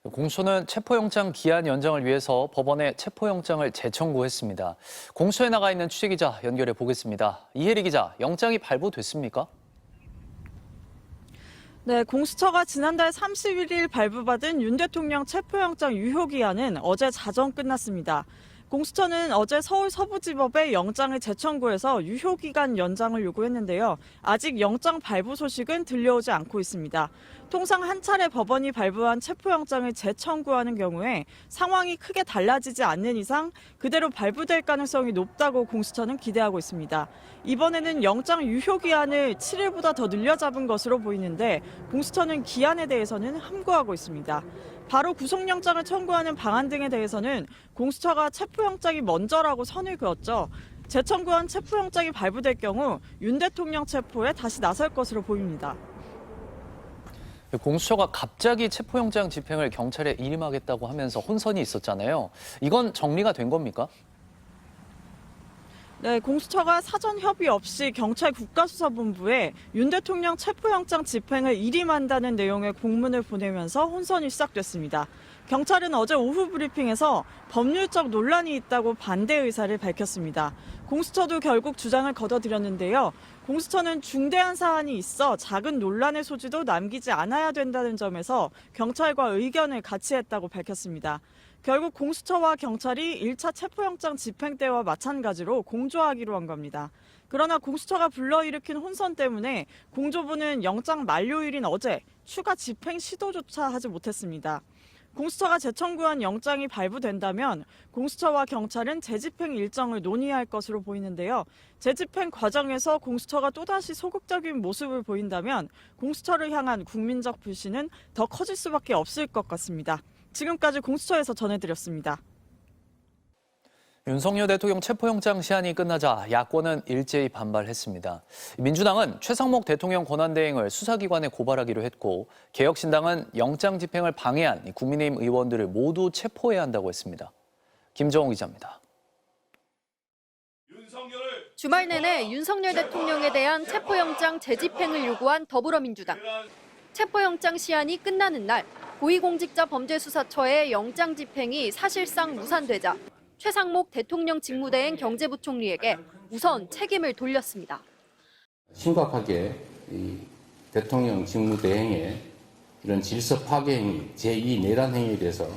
공수처는 체포영장 기한 연장을 위해서 법원에 체포영장을 재청구했습니다. 공수처에 나가 있는 취재기자 연결해 보겠습니다. 이혜리 기자, 영장이 발부됐습니까? 네, 공수처가 지난달 31일 발부받은 윤 대통령 체포영장 유효기한은 어제 자정 끝났습니다. 공수처는 어제 서울 서부지법에 영장을 재청구해서 유효기간 연장을 요구했는데요. 아직 영장 발부 소식은 들려오지 않고 있습니다. 통상 한 차례 법원이 발부한 체포영장을 재청구하는 경우에 상황이 크게 달라지지 않는 이상 그대로 발부될 가능성이 높다고 공수처는 기대하고 있습니다. 이번에는 영장 유효기한을 7일보다 더 늘려잡은 것으로 보이는데 공수처는 기한에 대해서는 함구하고 있습니다. 바로 구속영장을 청구하는 방안 등에 대해서는 공수처가 체포영장이 먼저라고 선을 그었죠. 재청구한 체포영장이 발부될 경우 윤 대통령 체포에 다시 나설 것으로 보입니다. 공수처가 갑자기 체포영장 집행을 경찰에 일임하겠다고 하면서 혼선이 있었잖아요. 이건 정리가 된 겁니까? 네, 공수처가 사전 협의 없이 경찰 국가수사본부에 윤 대통령 체포영장 집행을 일임한다는 내용의 공문을 보내면서 혼선이 시작됐습니다. 경찰은 어제 오후 브리핑에서 법률적 논란이 있다고 반대 의사를 밝혔습니다. 공수처도 결국 주장을 거둬들였는데요. 공수처는 중대한 사안이 있어 작은 논란의 소지도 남기지 않아야 된다는 점에서 경찰과 의견을 같이 했다고 밝혔습니다. 결국 공수처와 경찰이 1차 체포영장 집행 때와 마찬가지로 공조하기로 한 겁니다. 그러나 공수처가 불러일으킨 혼선 때문에 공조부는 영장 만료일인 어제 추가 집행 시도조차 하지 못했습니다. 공수처가 재청구한 영장이 발부된다면 공수처와 경찰은 재집행 일정을 논의할 것으로 보이는데요. 재집행 과정에서 공수처가 또다시 소극적인 모습을 보인다면 공수처를 향한 국민적 불신은 더 커질 수밖에 없을 것 같습니다. 지금까지 공수처에서 전해드렸습니다. 윤석열 대통령 체포영장 시한이 끝나자 야권은 일제히 반발했습니다. 민주당은 최상목 대통령 권한대행을 수사기관에 고발하기로 했고 개혁신당은 영장 집행을 방해한 국민의힘 의원들을 모두 체포해야 한다고 했습니다. 김정우 기자입니다. 주말 내내 윤석열 대통령에 대한 체포영장 재집행을 요구한 더불어민주당. 체포영장 시한이 끝나는 날 고위공직자범죄수사처의 영장 집행이 사실상 무산되자 최상목 대통령 직무대행 경제부총리에게 우선 책임을 돌렸습니다. 심각하게 이 대통령 직무대행의 이런 질서 파괴 행위, 제2 내란 행위에 대해서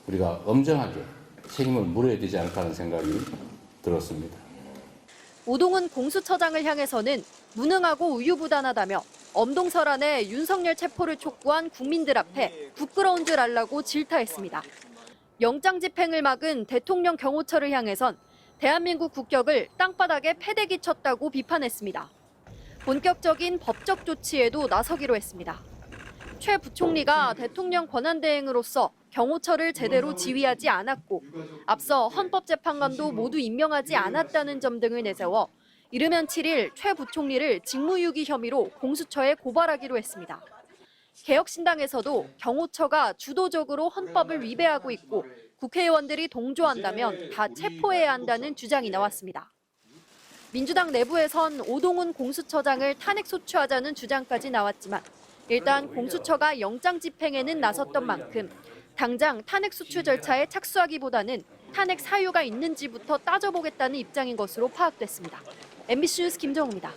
우리가 엄정하게 책임을 물어야 되지 않을까 하는 생각이 들었습니다. 오동훈 공수처장을 향해서는 무능하고 우유부단하다며 엄동설안에 윤석열 체포를 촉구한 국민들 앞에 부끄러운 줄 알라고 질타했습니다. 영장 집행을 막은 대통령 경호처를 향해선 대한민국 국격을 땅바닥에 패대기 쳤다고 비판했습니다. 본격적인 법적 조치에도 나서기로 했습니다. 최 부총리가 대통령 권한대행으로서 경호처를 제대로 지휘하지 않았고 앞서 헌법재판관도 모두 임명하지 않았다는 점 등을 내세워 이르면 7일 최 부총리를 직무유기 혐의로 공수처에 고발하기로 했습니다. 개혁신당에서도 경호처가 주도적으로 헌법을 위배하고 있고 국회의원들이 동조한다면 다 체포해야 한다는 주장이 나왔습니다. 민주당 내부에선 오동훈 공수처장을 탄핵 소추하자는 주장까지 나왔지만 일단 공수처가 영장 집행에는 나섰던 만큼 당장 탄핵 소추 절차에 착수하기보다는 탄핵 사유가 있는지부터 따져보겠다는 입장인 것으로 파악됐습니다. MBC 뉴스 김정우입니다.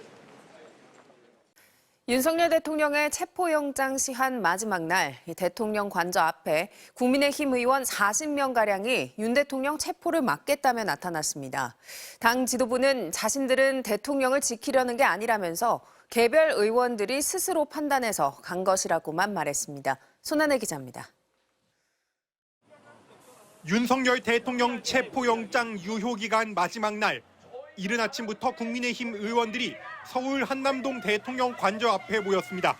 윤석열 대통령의 체포영장 시한 마지막 날 대통령 관저 앞에 국민의힘 의원 40명가량이 윤 대통령 체포를 막겠다며 나타났습니다. 당 지도부는 자신들은 대통령을 지키려는 게 아니라면서 개별 의원들이 스스로 판단해서 간 것이라고만 말했습니다. 손한혜 기자입니다. 윤석열 대통령 체포영장 유효기간 마지막 날 이른 아침부터 국민의힘 의원들이 서울 한남동 대통령 관저 앞에 모였습니다.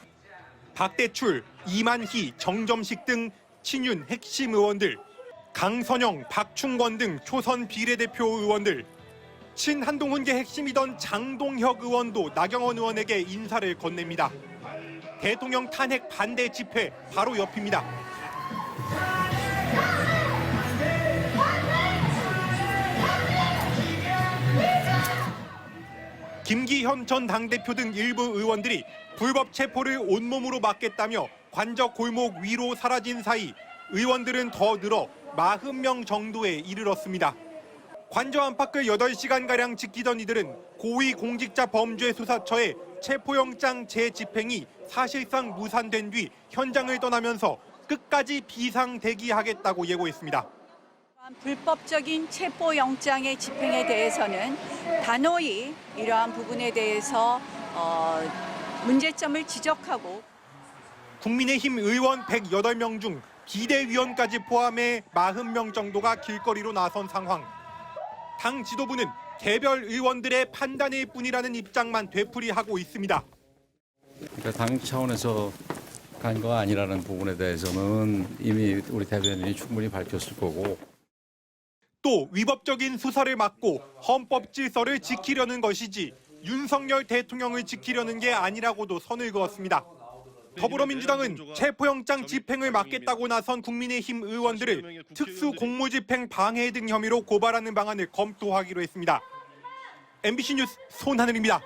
박대출, 이만희, 정점식 등 친윤 핵심 의원들, 강선영, 박충권 등 초선 비례대표 의원들, 친한동훈계 핵심이던 장동혁 의원도 나경원 의원에게 인사를 건넵니다. 대통령 탄핵 반대 집회 바로 옆입니다. 김기현 전 당대표 등 일부 의원들이 불법 체포를 온몸으로 막겠다며 관저 골목 위로 사라진 사이 의원들은 더 늘어 40명 정도에 이르렀습니다. 관저 안팎을 8시간가량 지키던 이들은 고위공직자범죄수사처의 체포영장 재집행이 사실상 무산된 뒤 현장을 떠나면서 끝까지 비상대기하겠다고 예고했습니다. 불법적인 체포영장의 집행에 대해서는 단호히 이러한 부분에 대해서 문제점을 지적하고 국민의힘 의원 108명 중 비대위원까지 포함해 40명 정도가 길거리로 나선 상황. 당 지도부는 개별 의원들의 판단일 뿐이라는 입장만 되풀이하고 있습니다. 그러니까 당 차원에서 간 거 아니라는 부분에 대해서는 이미 우리 대변인이 충분히 밝혔을 거고. 또 위법적인 수사를 막고 헌법 질서를 지키려는 것이지 윤석열 대통령을 지키려는 게 아니라고도 선을 그었습니다. 더불어민주당은 체포영장 집행을 막겠다고 나선 국민의힘 의원들을 특수공무집행 방해 등 혐의로 고발하는 방안을 검토하기로 했습니다. MBC 뉴스 손하늘입니다.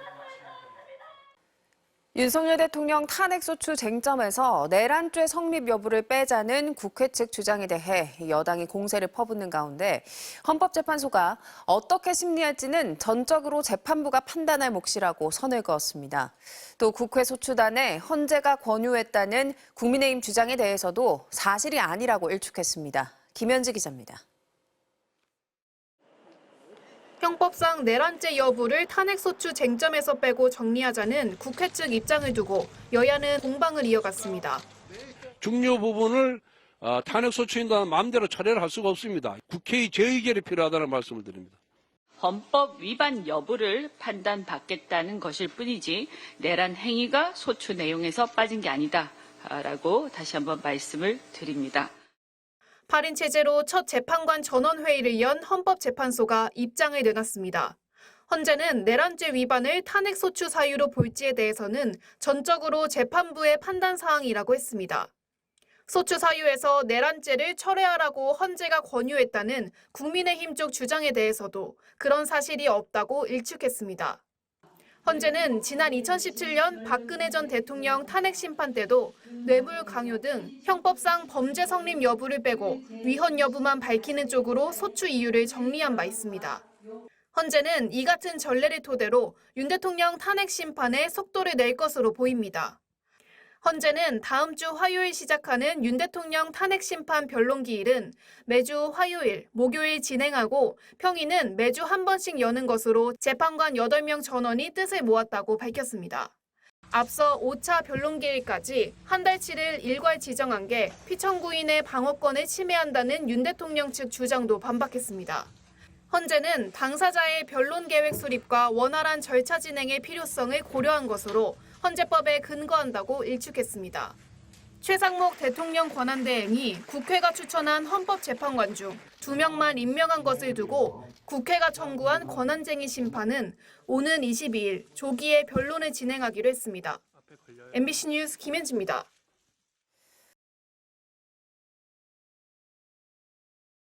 윤석열 대통령 탄핵소추 쟁점에서 내란죄 성립 여부를 빼자는 국회 측 주장에 대해 여당이 공세를 퍼붓는 가운데 헌법재판소가 어떻게 심리할지는 전적으로 재판부가 판단할 몫이라고 선을 그었습니다. 또 국회 소추단에 헌재가 권유했다는 국민의힘 주장에 대해서도 사실이 아니라고 일축했습니다. 김현지 기자입니다. 형법상 내란죄 여부를 탄핵소추 쟁점에서 빼고 정리하자는 국회 측 입장을 두고 여야는 공방을 이어갔습니다. 중요 부분을 탄핵소추인단 마음대로 처리를 할 수가 없습니다. 국회의 재의결이 필요하다는 말씀을 드립니다. 헌법 위반 여부를 판단받겠다는 것일 뿐이지 내란 행위가 소추 내용에서 빠진 게 아니다라고 다시 한번 말씀을 드립니다. 8인 체제로 첫 재판관 전원회의를 연 헌법재판소가 입장을 내놨습니다. 헌재는 내란죄 위반을 탄핵소추 사유로 볼지에 대해서는 전적으로 재판부의 판단 사항이라고 했습니다. 소추 사유에서 내란죄를 철회하라고 헌재가 권유했다는 국민의힘 쪽 주장에 대해서도 그런 사실이 없다고 일축했습니다. 헌재는 지난 2017년 박근혜 전 대통령 탄핵 심판 때도 뇌물 강요 등 형법상 범죄 성립 여부를 빼고 위헌 여부만 밝히는 쪽으로 소추 이유를 정리한 바 있습니다. 헌재는 이 같은 전례를 토대로 윤 대통령 탄핵 심판에 속도를 낼 것으로 보입니다. 헌재는 다음 주 화요일 시작하는 윤 대통령 탄핵 심판 변론 기일은 매주 화요일, 목요일 진행하고 평일은 매주 한 번씩 여는 것으로 재판관 8명 전원이 뜻을 모았다고 밝혔습니다. 앞서 5차 변론 기일까지 한 달치를 일괄 지정한 게 피청구인의 방어권을 침해한다는 윤 대통령 측 주장도 반박했습니다. 헌재는 당사자의 변론 계획 수립과 원활한 절차 진행의 필요성을 고려한 것으로 헌재법에 근거한다고 일축했습니다. 최상목 대통령 권한대행이 국회가 추천한 헌법재판관 중 2명만 임명한 것을 두고 국회가 청구한 권한쟁의 심판은 오는 22일 조기에 변론을 진행하기로 했습니다. MBC 뉴스 김현지입니다.